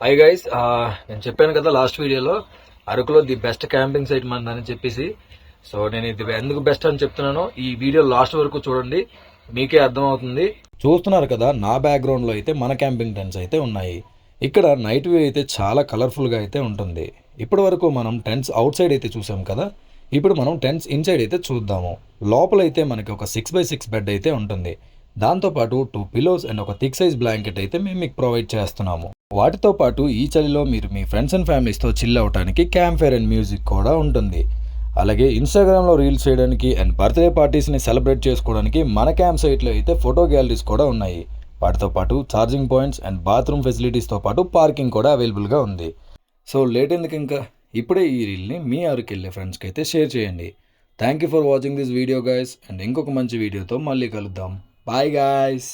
Hi guys, నేను చెప్పాను కదా లాస్ట్ వీడియోలో అరకులో ది బెస్ట్ క్యాంపింగ్ సైట్ మందని చెప్పేసి. సో నేను ఇది ఎందుకు బెస్ట్ అని చెప్తున్నానో ఈ వీడియో లాస్ట్ వరకు చూడండి, మీకే అర్థమవుతుంది. చూస్తున్నారు కదా, నా బ్యాక్గ్రౌండ్లో అయితే మన క్యాంపింగ్ టెంట్స్ అయితే ఉన్నాయి. ఇక్కడ నైట్ వ్యూ అయితే చాలా కలర్ఫుల్గా అయితే ఉంటుంది. ఇప్పటి వరకు మనం టెంట్స్ అవుట్ సైడ్ అయితే చూసాం కదా, ఇప్పుడు మనం టెంట్స్ ఇన్సైడ్ అయితే చూద్దాము. లోపలైతే మనకి ఒక 6x6 బెడ్ అయితే ఉంటుంది. దాంతోపాటు 2 పిలోస్ అండ్ ఒక థిక్ సైజ్ బ్లాంకెట్ అయితే మేము మీకు ప్రొవైడ్ చేస్తున్నాము. వాటితో పాటు ఈ చలిలో మీరు మీ ఫ్రెండ్స్ అండ్ ఫ్యామిలీస్తో చిల్ అవడానికి క్యాంప్ ఫైర్ అండ్ మ్యూజిక్ కూడా ఉంటుంది. అలాగే ఇన్స్టాగ్రామ్లో రీల్స్ చేయడానికి అండ్ బర్త్డే పార్టీస్ని సెలబ్రేట్ చేసుకోవడానికి మన క్యాంప్ సైట్లో అయితే ఫోటో గ్యాలరీస్ కూడా ఉన్నాయి. వాటితో పాటు ఛార్జింగ్ పాయింట్స్ అండ్ బాత్రూమ్ ఫెసిలిటీస్తో పాటు పార్కింగ్ కూడా అవైలబుల్గా ఉంది. సో లేట్ ఎందుకు ఇంకా, ఇప్పుడే ఈ రీల్ని మీ ఆరుకి వెళ్ళే ఫ్రెండ్స్కి అయితే షేర్ చేయండి. Thank you for watching this video guys, and ఇంకొక మంచి వీడియోతో మళ్ళీ కలుద్దాం. Bye guys.